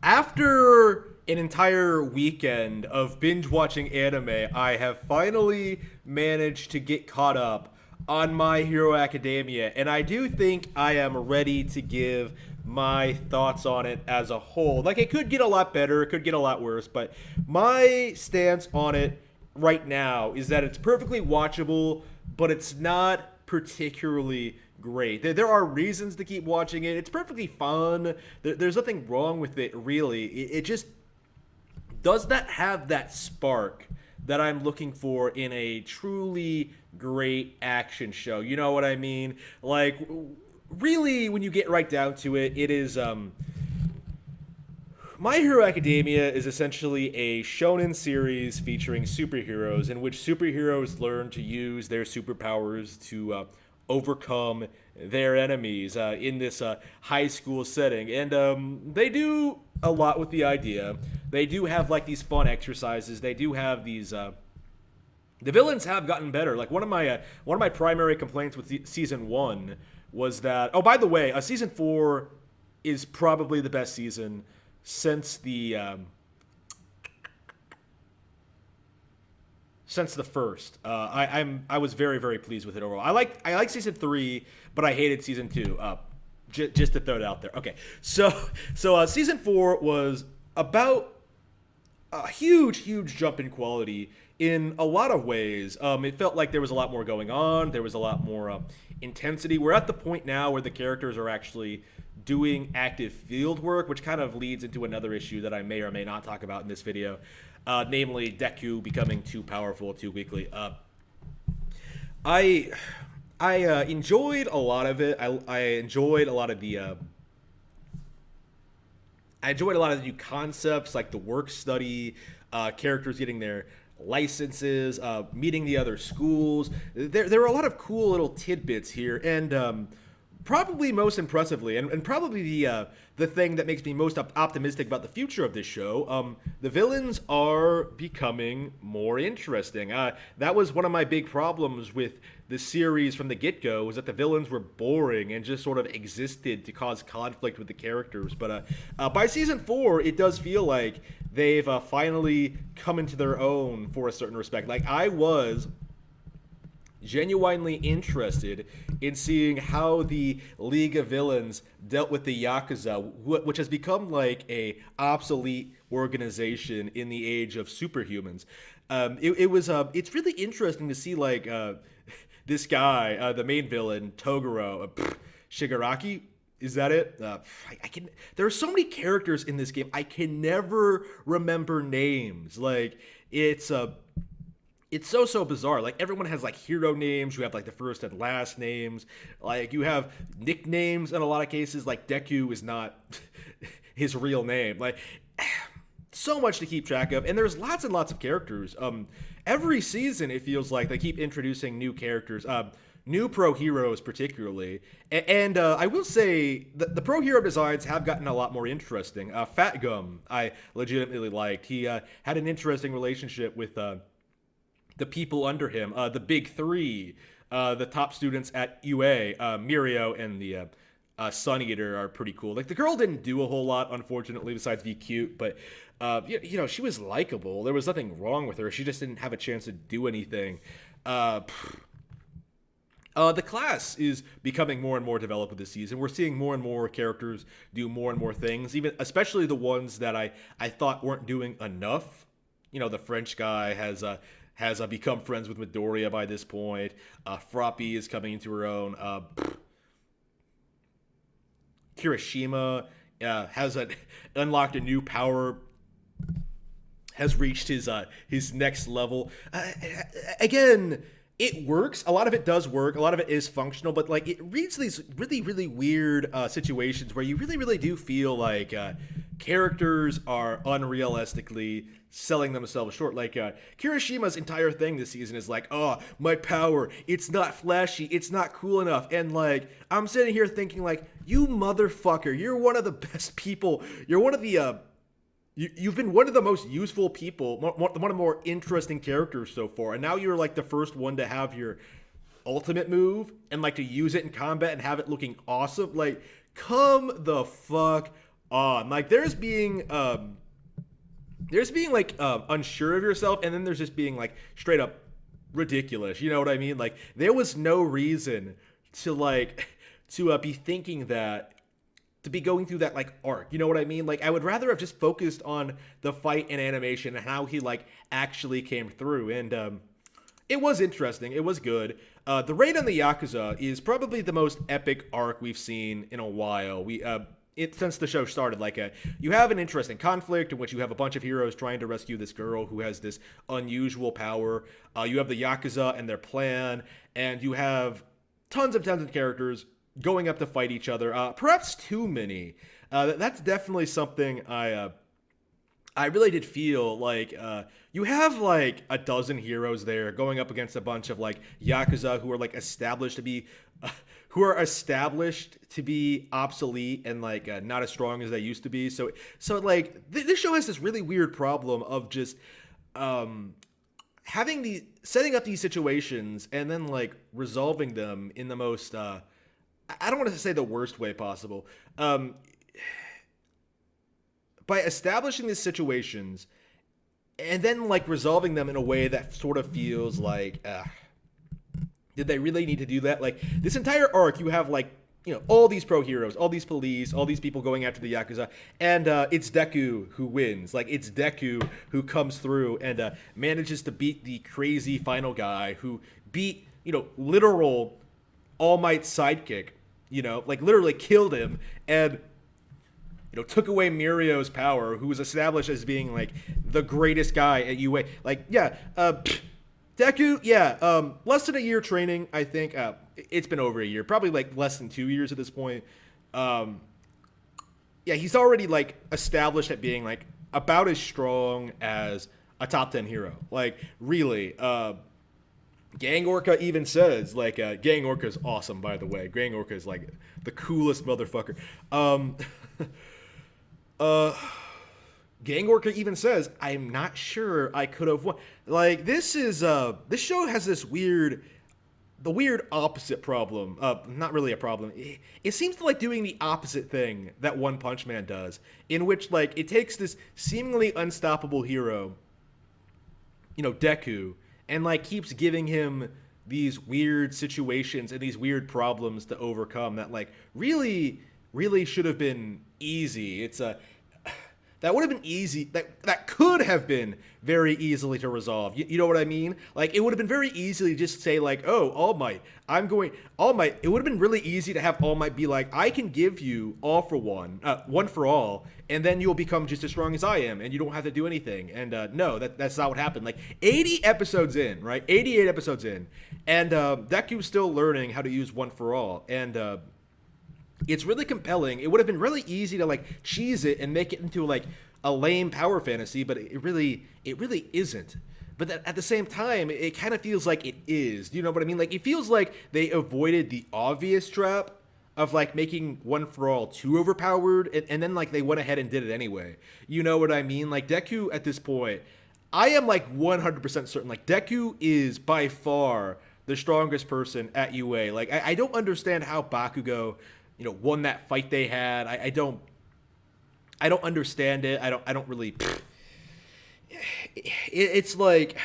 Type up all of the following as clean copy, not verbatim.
After an entire weekend of binge watching anime, I have finally managed to get caught up on My Hero Academia, and I do think I am ready to give my thoughts on it as a whole. Like, it could get a lot better, it could get a lot worse, but my stance on it right now is that it's perfectly watchable, but it's not particularly great. There are reasons to keep watching it. It's perfectly fun. There's nothing wrong with it, really. It just does not have that spark that I'm looking for in a truly great action show. You know what I mean? Like, really, when you get right down to it, it is My Hero Academia is essentially a shonen series featuring superheroes in which superheroes learn to use their superpowers to overcome their enemies in this high school setting. And they do a lot with the idea. They do have like these fun exercises. They do have these. The villains have gotten better. Like one of my primary complaints with season one was that. Oh, by the way, season four is probably the best season since the first. I was very very pleased with it overall. I like season three, but I hated season two. Just to throw it out there. Okay, so season four was about a huge jump in quality in a lot of ways. It felt like there was a lot more going on. There was a lot more intensity. We're at the point now where the characters are actually doing active field work, which kind of leads into another issue that I may or may not talk about in this video, namely Deku becoming too powerful too quickly. I enjoyed a lot of it. I enjoyed a lot of the I enjoyed a lot of the new concepts, like the work study, characters getting their licenses, meeting the other schools. There were a lot of cool little tidbits here, and probably most impressively, and probably the thing that makes me most optimistic about the future of this show, the villains are becoming more interesting. That was one of my big problems with the series from the get-go, was that the villains were boring and just sort of existed to cause conflict with the characters. But by season four, it does feel like they've finally come into their own for a certain respect. Like, I was genuinely interested in seeing how the League of Villains dealt with the Yakuza, which has become like a obsolete organization in the age of superhumans. It's really interesting to see like this guy, the main villain, Toguro, Shigaraki. Is that it? I can. There are so many characters in this game. I can never remember names. Like, it's so bizarre. Like, everyone has like hero names. You have like the first and last names. Like, you have nicknames in a lot of cases. Like, Deku is not his real name. Like, so much to keep track of, and there's lots and lots of characters. Every season it feels like they keep introducing new characters. New pro heroes particularly, and I will say the pro hero designs have gotten a lot more interesting. Fat Gum I legitimately liked. He had an interesting relationship with the people under him, the big three, the top students at UA, Mirio and the Sun Eater are pretty cool. Like, the girl didn't do a whole lot, unfortunately, besides be cute, but she was likable. There was nothing wrong with her. She just didn't have a chance to do anything. The class is becoming more and more developed with this season. We're seeing more and more characters do more and more things, even especially the ones that I thought weren't doing enough. You know, the French guy has become friends with Midoriya by this point. Froppy is coming into her own. Kirishima has unlocked a new power, has reached his next level. Again, it works. A lot of it does work. A lot of it is functional, but like, it reads these really, really weird situations where you really, really do feel like characters are unrealistically selling themselves short. Like, Kirishima's entire thing this season is like, oh, my power, it's not flashy, it's not cool enough. And like, I'm sitting here thinking like, you motherfucker, you're one of the best people. You're one of the You've been one of the most useful people, one of the more interesting characters so far, and now you're like the first one to have your ultimate move and like to use it in combat and have it looking awesome. Like, come the fuck on. Like there's being like unsure of yourself, and then there's just being like straight up ridiculous. You know what I mean? Like there was no reason to like to be thinking that, to be going through that like arc. You know what I mean? Like I would rather have just focused on the fight and animation and how he like actually came through. And it was interesting. It was good. The raid on the Yakuza is probably the most epic arc we've seen in a while. Since the show started, like you have an interesting conflict in which you have a bunch of heroes trying to rescue this girl who has this unusual power. You have the Yakuza and their plan, and you have tons of characters going up to fight each other. Perhaps too many. That's definitely something I really did feel like you have like a dozen heroes there going up against a bunch of like Yakuza who are like established to be who are established to be obsolete and like not as strong as they used to be. So like this show has this really weird problem of just having the setting up these situations and then like resolving them in the most I don't want to say the worst way possible. By establishing these situations and then like resolving them in a way that sort of feels like did they really need to do that? Like this entire arc, you have like, you know, all these pro heroes, all these police, all these people going after the Yakuza, and it's Deku who wins. Like it's Deku who comes through and manages to beat the crazy final guy who beat, you know, literal All Might's sidekick, you know, like literally killed him and, you know, took away Mirio's power, who was established as being like the greatest guy at UA. Like, yeah, Deku, yeah, less than a year training, I think. It's been over a year, probably like less than 2 years at this point. Yeah, he's already like established at being like about as strong as a top 10 hero. Like, really, Gang Orca even says, like, Gang Orca is awesome, by the way. Gang Orca is like the coolest motherfucker. Gang Orca even says, I'm not sure I could have won. Like, this show has this weird opposite problem. Not really a problem. It seems to like doing the opposite thing that One Punch Man does, in which, like, it takes this seemingly unstoppable hero, you know, Deku, and, like, keeps giving him these weird situations and these weird problems to overcome that, like, really should have been easy. That would have been easy. That could have been very easily to resolve. You know what I mean? Like, it would have been very easy to just say, like, oh, All Might, All Might. It would have been really easy to have All Might be like, I can give you all for one, one for all, and then you'll become just as strong as I am, and you don't have to do anything. And no, that's not what happened. Like, 80 episodes in, right? 88 episodes in, and Deku's still learning how to use one for all, and it's really compelling. It would have been really easy to like cheese it and make it into like a lame power fantasy, but it really isn't. But at the same time, it kind of feels like it is. Do you know what I mean? Like, it feels like they avoided the obvious trap of like making One for All too overpowered, and then like they went ahead and did it anyway. You know what I mean? Like, Deku at this point, I am like 100% certain like Deku is by far the strongest person at UA. Like, I don't understand how Bakugo, you know, won that fight they had. I don't understand it. I don't really. It's like,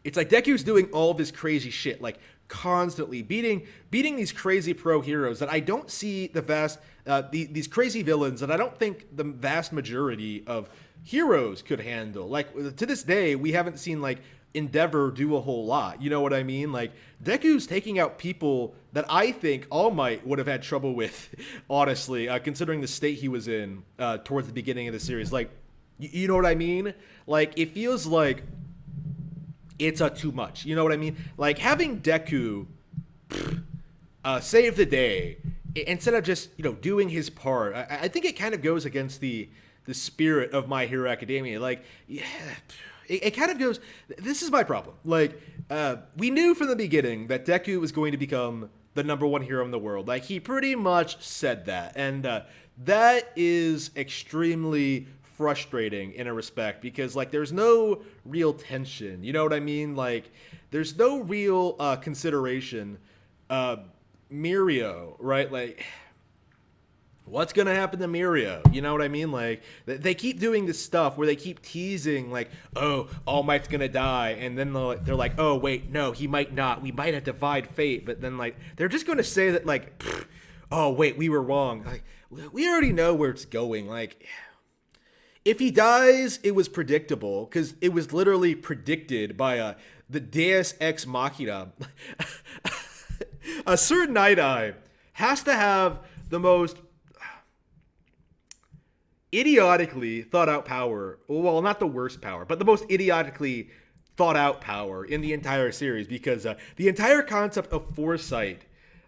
Deku's doing all this crazy shit, like constantly beating these crazy pro heroes that I don't see these crazy villains that I don't think the vast majority of heroes could handle. Like, to this day, we haven't seen like Endeavor do a whole lot. You know what I mean? Like, Deku's taking out people that I think All Might would have had trouble with, honestly, considering the state he was in towards the beginning of the series. Like, you know what I mean? Like, it feels like it's too much. You know what I mean? Like, having Deku save the day instead of just, you know, doing his part, I think it kind of goes against the spirit of My Hero Academia. Like, yeah, it kind of goes, this is my problem. Like, we knew from the beginning that Deku was going to become the number one hero in the world. Like, he pretty much said that. And that is extremely frustrating in a respect, because, like, there's no real tension. You know what I mean? Like, there's no real consideration Mirio, right? Like, what's gonna happen to Mirio? You know what I mean? Like, they keep doing this stuff where they keep teasing, like, oh, All Might's gonna die, and then they're like, oh wait, no, he might not. We might have defied fate, but then like they're just gonna say that like, oh wait, we were wrong. Like, we already know where it's going. Like, if he dies, it was predictable because it was literally predicted by the Deus Ex Machina. A certain Night Eye has to have the most idiotically thought out power. Well, not the worst power, but the most idiotically thought out power in the entire series because the entire concept of foresight,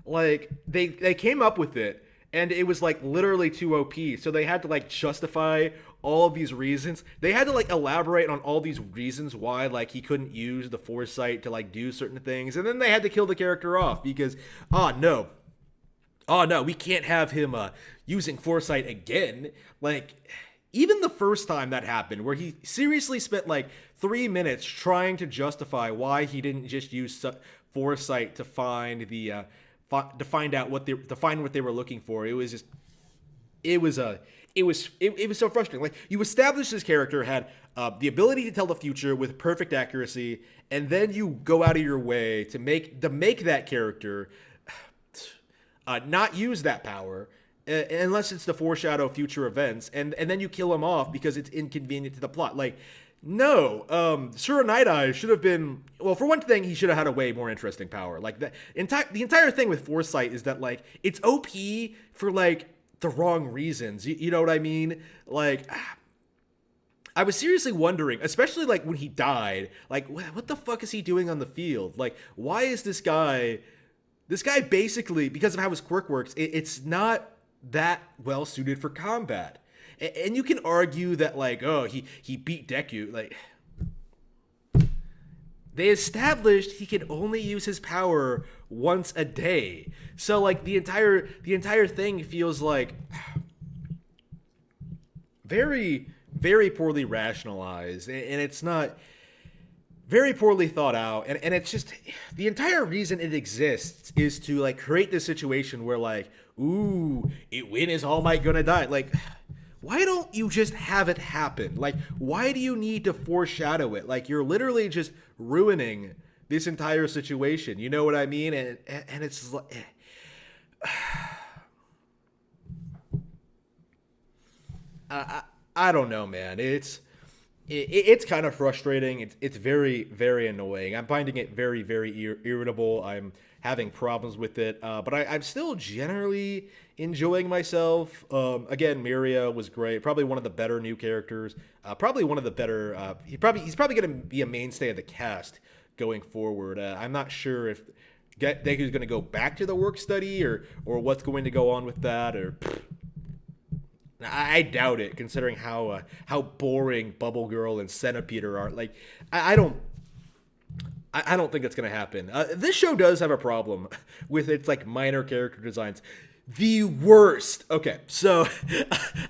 like they came up with it and it was like literally too OP. So they had to like justify all of these reasons. They had to like elaborate on all these reasons why like he couldn't use the foresight to like do certain things. And then they had to kill the character off because oh no, we can't have him using foresight again. Like, even the first time that happened, where he seriously spent like 3 minutes trying to justify why he didn't just use foresight to find the to find out what to find what they were looking for. It was just it was so frustrating. Like, you established this character had the ability to tell the future with perfect accuracy, and then you go out of your way to make that character not use that power unless it's to foreshadow future events, and then you kill him off because it's inconvenient to the plot. Like, no, Sir Night Eye should have been, well, for one thing, he should have had a way more interesting power. Like, the entire thing with foresight is that, like, it's OP for, like, the wrong reasons. You know what I mean? Like, I was seriously wondering, especially, like, when he died, like, what the fuck is he doing on the field? Like, why is this guy basically, because of how his quirk works, it's not that well suited for combat. And you can argue that, like, oh, he beat Deku. Like, they established he can only use his power once a day. So, like, the entire thing feels like very, very poorly rationalized. And it's not very poorly thought out, and it's just, the entire reason it exists is to like create this situation where like, ooh, when is All Might gonna die? Like, why don't you just have it happen? Like, why do you need to foreshadow it? Like, you're literally just ruining this entire situation. You know what I mean? And it's like, I don't know, man. It's kind of frustrating. It's very, very annoying. I'm finding it very, very irritable. I'm having problems with it, but I'm still generally enjoying myself. Again, Mirio was great. Probably one of the better new characters. Probably one of the better. He's probably going to be a mainstay of the cast going forward. I'm not sure if Deku's going to go back to the work study or what's going to go on with that, or I doubt it, considering how boring Bubble Girl and Centipede are. Like, I don't think it's gonna happen. This show does have a problem with its like minor character designs. The worst. Okay, so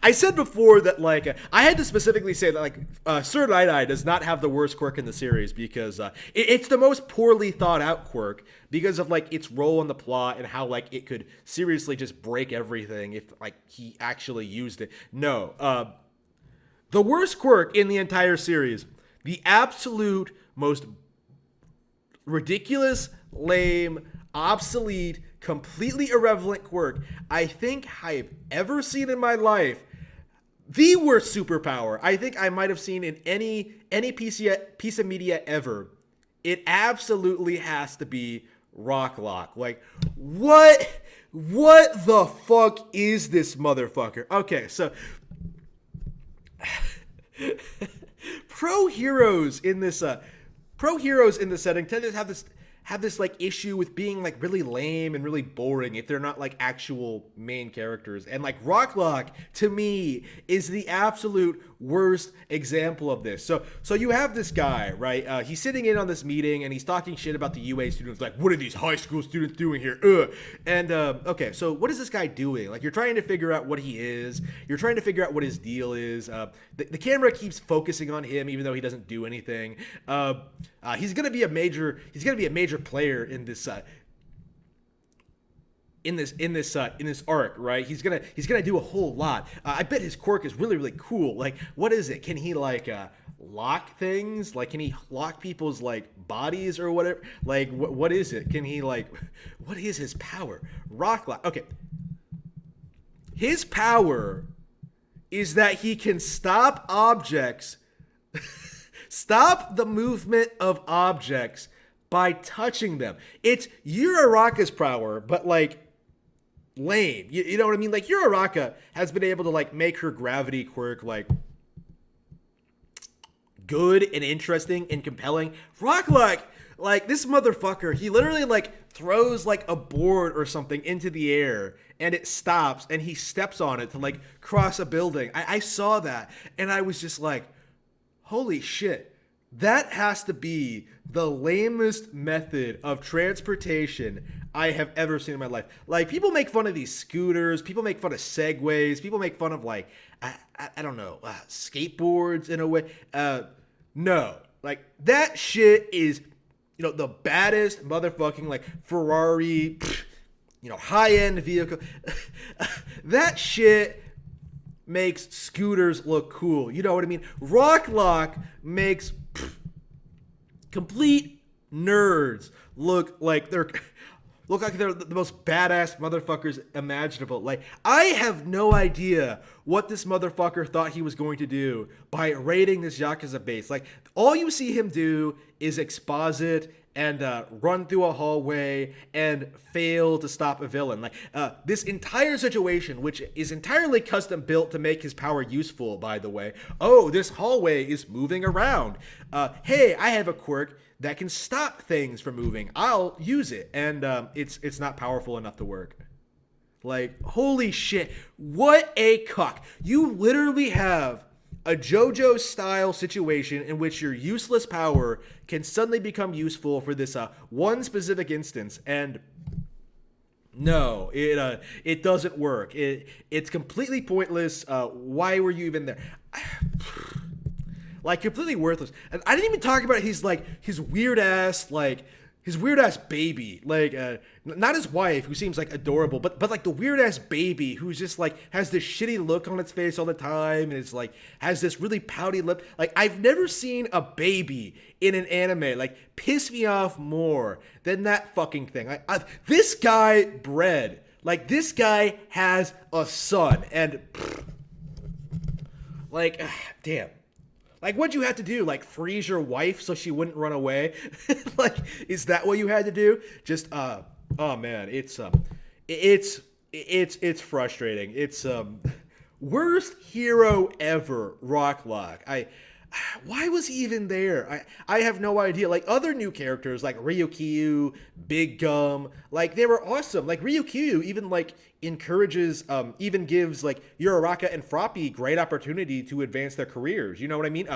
I said before that like I had to specifically say that like Sir Night Eye does not have the worst quirk in the series because it's the most poorly thought out quirk because of like its role in the plot and how like it could seriously just break everything if like he actually used it. No, the worst quirk in the entire series, the absolute most ridiculous, lame, obsolete, completely irrelevant quirk I think I've ever seen in my life. The worst superpower I think I might have seen in any piece of media ever. It absolutely has to be Rock Lock. Like, what the fuck is this motherfucker? Okay, so pro heroes in this setting tend to have this like issue with being like really lame and really boring if they're not like actual main characters. And like Rock Lock to me is the absolute worst example of this. So you have this guy, right? He's sitting in on this meeting and he's talking shit about the UA students. Like, what are these high school students doing here? And okay, so what is this guy doing? Like, you're trying to figure out what he is. You're trying to figure out what his deal is. The camera keeps focusing on him even though he doesn't do anything. He's gonna be a major player in this in this arc, right? He's gonna do a whole lot. I bet his quirk is really really cool. Like, what is it? Can he like lock things? Like, can he lock people's like bodies or whatever? Like, what is it? Can he like, what is his power? Rock lock. Okay, his power is that he can stop objects, stop the movement of objects by touching them. It's Uraraka's power, but like lame. You know what I mean? Like, Uraraka has been able to like make her gravity quirk like good and interesting and compelling. Rocklock, like this motherfucker, he literally like throws like a board or something into the air and it stops and he steps on it to like cross a building. I saw that and I was just like, holy shit. That has to be the lamest method of transportation I have ever seen in my life. Like, people make fun of these scooters, people make fun of segways, people make fun of like, I don't know, skateboards in a way. No, like that shit is, you know, the baddest motherfucking like Ferrari, you know, high-end vehicle. That shit makes scooters look cool. You know what I mean? Rocklock makes complete nerds look like they're the most badass motherfuckers imaginable. Like, I have no idea what this motherfucker thought he was going to do by raiding this Yakuza base. Like, all you see him do is exposit and run through a hallway and fail to stop a villain. Like, this entire situation, which is entirely custom built to make his power useful, by the way. Oh, this hallway is moving around. Hey, I have a quirk that can stop things from moving. I'll use it. And it's not powerful enough to work. Like, holy shit. What a cuck. You literally have a JoJo style situation in which your useless power can suddenly become useful for this one specific instance, and no, it doesn't work. It's completely pointless. Why were you even there? Like, completely worthless. And I didn't even talk about his weird ass baby, like not his wife, who seems like adorable, but like the weird ass baby who's just like has this shitty look on its face all the time and it's like has this really pouty lip. Like, I've never seen a baby in an anime like piss me off more than that fucking thing. This guy bred, like, this guy has a son, and like, damn. Like, what'd you have to do? Like, freeze your wife so she wouldn't run away? Like, is that what you had to do? Just, oh man, it's frustrating. It's, worst hero ever, Rocklock. Why was he even there? I have no idea. Like, other new characters like Ryukyu, Big Gum, like, they were awesome. Like, Ryukyu even like encourages, even gives like Uraraka and Froppy great opportunity to advance their careers. You know what I mean?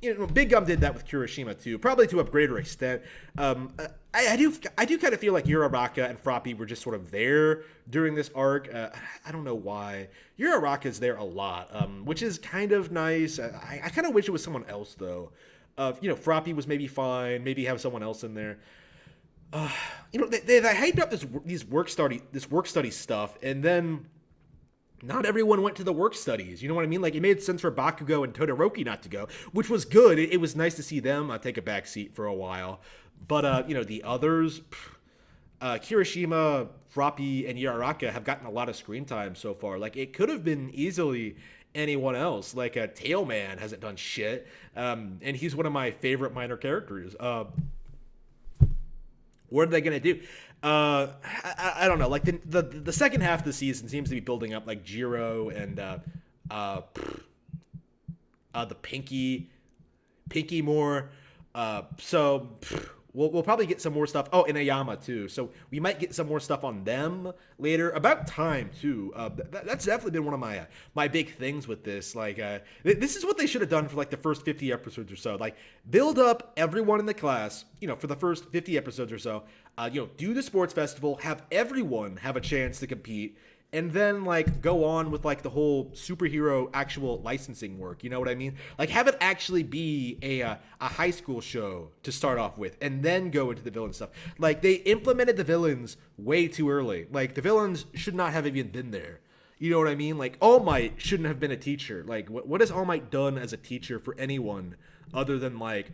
You know, Big Gum did that with Kirishima too, probably to a greater extent. I do kind of feel like Uraraka and Froppy were just sort of there during this arc. I don't know why. Uraraka's there a lot, which is kind of nice. I kind of wish it was someone else though. You know, Froppy was maybe fine. Maybe have someone else in there. You know, they hyped up this work study stuff, and then not everyone went to the work studies. You know what I mean? Like, it made sense for Bakugo and Todoroki not to go, which was good. It was nice to see them take a back seat for a while. But, you know, the others, Kirishima, Froppy, and Uraraka have gotten a lot of screen time so far. Like, it could have been easily anyone else. Like, Tailman hasn't done shit, and he's one of my favorite minor characters. What are they going to do? I don't know. Like, the second half of the season seems to be building up, like Jiro and the Pinky more. So we'll probably get some more stuff. Oh, and Ayama too. So we might get some more stuff on them later. About time too. That's definitely been one of my big things with this. Like, this is what they should have done for like the first 50 episodes or so. Like, build up everyone in the class, you know, for the first 50 episodes or so. You know, do the sports festival, have everyone have a chance to compete, and then like go on with like the whole superhero actual licensing work. You know what I mean? Like have it actually be a high school show to start off with, and then go into the villain stuff. Like they implemented the villains way too early. Like the villains should not have even been there. You know what I mean? Like All Might shouldn't have been a teacher. Like what has All Might done as a teacher for anyone other than like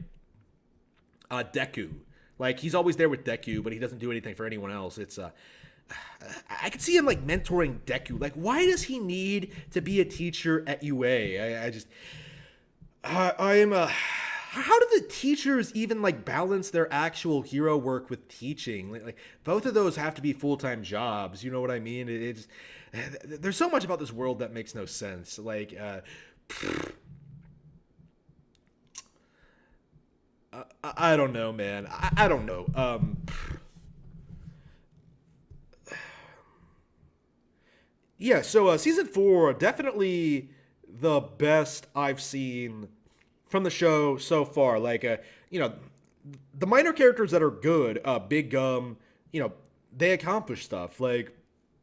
Deku? Like he's always there with Deku, but he doesn't do anything for anyone else. It's I could see him like mentoring Deku. Like why does he need to be a teacher at UA? I am how do the teachers even like balance their actual hero work with teaching? Like both of those have to be full-time jobs. You know what I mean? It's there's so much about this world that makes no sense. Like I don't know, man. I don't know. Yeah, so season 4 definitely the best I've seen from the show so far. Like you know, the minor characters that are good, Big Gum, you know, they accomplish stuff. Like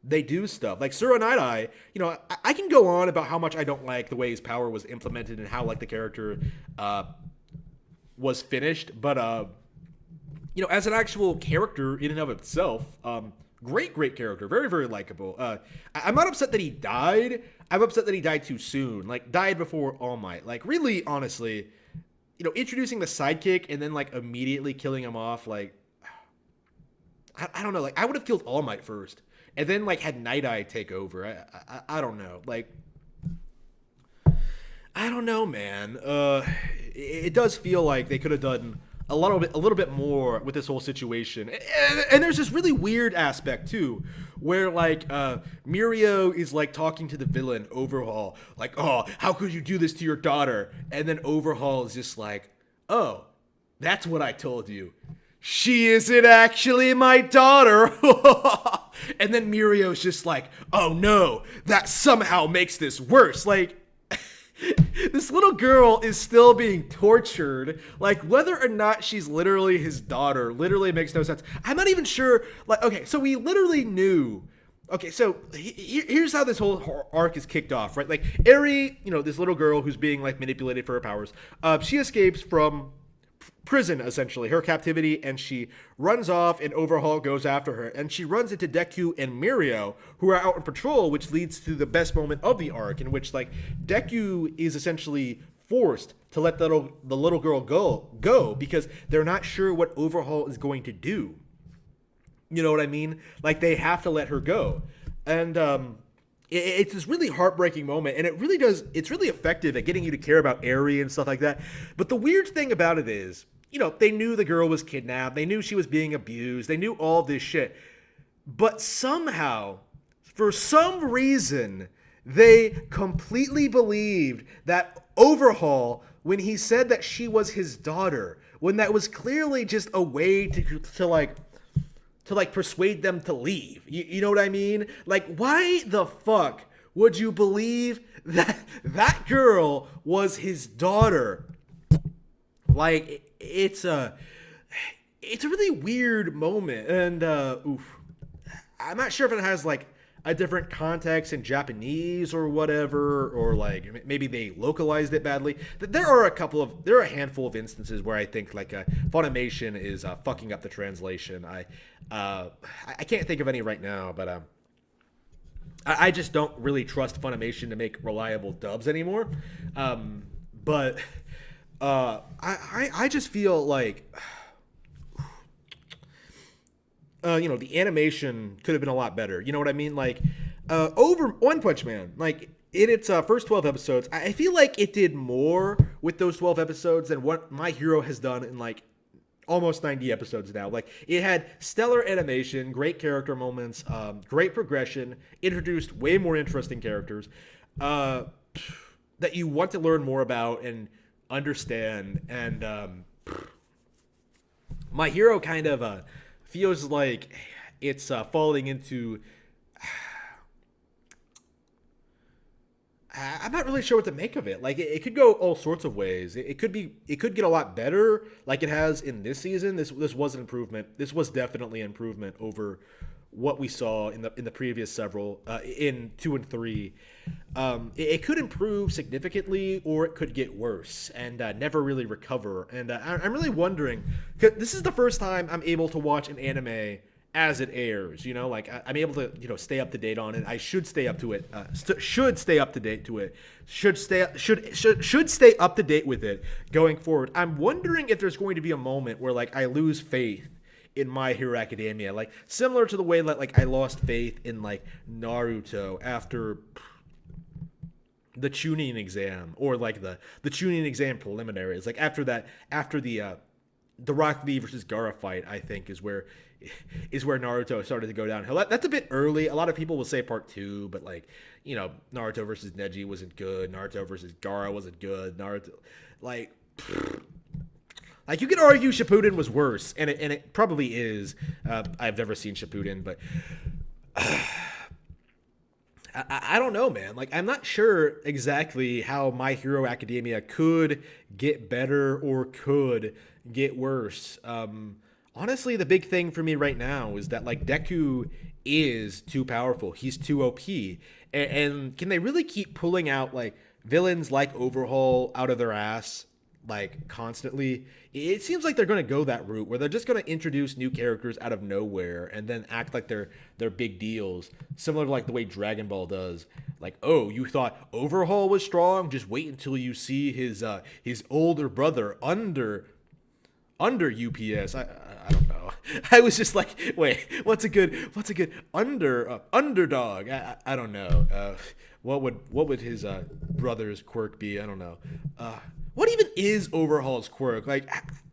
they do stuff. Like Sura Night Eye, you know, I can go on about how much I don't like the way his power was implemented and how like the character was finished, but you know, as an actual character in and of itself, great character, very likable. I'm not upset that he died. I'm upset that he died too soon, like died before All Might. Like really, honestly, you know, introducing the sidekick and then like immediately killing him off, like I don't know, like I would have killed All Might first, and then like had Night Eye take over. I don't know, like I don't know, man. It does feel like they could have done a little bit more with this whole situation. And there's this really weird aspect too, where like Mirio is like talking to the villain Overhaul, like, "Oh, how could you do this to your daughter?" And then Overhaul is just like, "Oh, that's what I told you. She isn't actually my daughter." And then Mirio's just like, "Oh no, that somehow makes this worse." Like this little girl is still being tortured. Like, whether or not she's literally his daughter literally makes no sense. I'm not even sure. Like, okay, so we literally knew. Okay, so here's how this whole arc is kicked off, right? Like, Eri, you know, this little girl who's being, like, manipulated for her powers, she escapes from prison, essentially, her captivity, and she runs off, and Overhaul goes after her, and she runs into Deku and Mirio, who are out on patrol, which leads to the best moment of the arc, in which like Deku is essentially forced to let the little girl go because they're not sure what Overhaul is going to do. You know what I mean? Like they have to let her go, and it's this really heartbreaking moment, and it's really effective at getting you to care about Eri and stuff like that. But the weird thing about it is, you know, they knew the girl was kidnapped, they knew she was being abused, they knew all this shit, but somehow, for some reason, they completely believed that Overhaul, when he said that she was his daughter, when that was clearly just a way to persuade them to leave. You know what I mean? Like, why the fuck would you believe that that girl was his daughter? Like, it's a really weird moment, and I'm not sure if it has like a different context in Japanese or whatever, or like maybe they localized it badly. There are a handful of instances where I think like Funimation is fucking up the translation. I can't think of any right now, but I just don't really trust Funimation to make reliable dubs anymore. But I just feel like you know, the animation could have been a lot better. You know what I mean? Like, over One Punch Man, like in its first 12 episodes, I feel like it did more with those 12 episodes than what My Hero has done in like almost 90 episodes now. Like, it had stellar animation, great character moments, great progression, introduced way more interesting characters that you want to learn more about and understand. And My Hero kind of feels like it's falling into I'm not really sure what to make of it. Like, it could go all sorts of ways. It could get a lot better, like it has in this season. This was an improvement. This was definitely an improvement over what we saw in the previous several in 2 and 3, it could improve significantly or it could get worse and never really recover. And I'm really wondering, 'cause this is the first time I'm able to watch an anime as it airs. Like I'm able to stay up to date on it. I should stay up to it. Should stay up to date to it. Should stay up to date with it going forward. I'm wondering if there's going to be a moment where like I lose faith in My Hero Academia, like similar to the way that like I lost faith in like Naruto after the Chunin exam, or like the Chunin exam preliminaries. Like after that, after the Rock Lee versus Gaara fight, I think is where Naruto started to go downhill. That's a bit early. A lot of people will say part 2, but like Naruto versus Neji wasn't good. Naruto versus Gaara wasn't good. Naruto, like. Like you could argue Shippuden was worse, and it probably is. I've never seen Shippuden, but I don't know, man. Like I'm not sure exactly how My Hero Academia could get better or could get worse. Honestly, the big thing for me right now is that like Deku is too powerful. He's too OP, and can they really keep pulling out like villains like Overhaul out of their ass? Like constantly, it seems like they're going to go that route where they're just going to introduce new characters out of nowhere and then act like they're big deals, similar to like the way Dragon Ball does. Like, oh, you thought Overhaul was strong? Just wait until you see his older brother under UPS. I don't know. I was just like, wait, what's a good underdog? I don't know. What would his brother's quirk be? I don't know. What even is Overhaul's quirk? Like,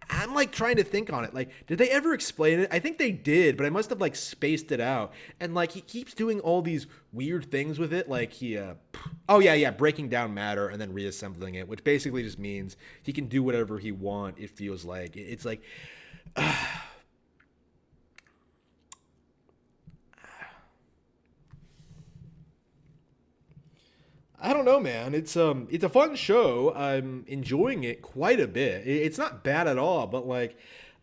I'm like trying to think on it. Like, did they ever explain it? I think they did, but I must have like spaced it out. And like, he keeps doing all these weird things with it. Like breaking down matter and then reassembling it, which basically just means he can do whatever he wants. It feels like it's like. I don't know, man. It's a fun show. I'm enjoying it quite a bit. It's not bad at all, but like,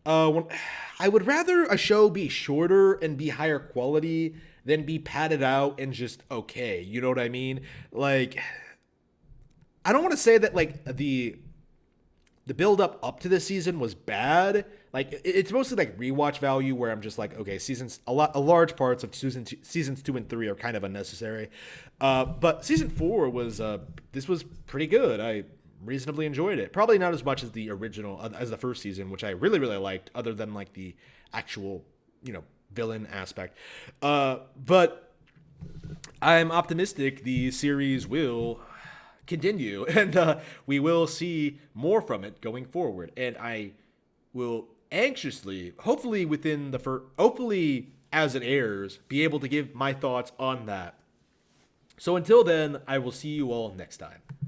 I would rather a show be shorter and be higher quality than be padded out and just okay. You know what I mean? Like, I don't want to say that like the build up to this season was bad. Like it's mostly like rewatch value where I'm just like, okay, a large parts of seasons 2 and 3 are kind of unnecessary. But season 4 was this was pretty good. I reasonably enjoyed it. Probably not as much as the original as the first season, which I really really liked, other than like the actual villain aspect. But I'm optimistic the series will continue and we will see more from it going forward, and I will anxiously, hopefully hopefully as it airs, be able to give my thoughts on that. So until then, I will see you all next time.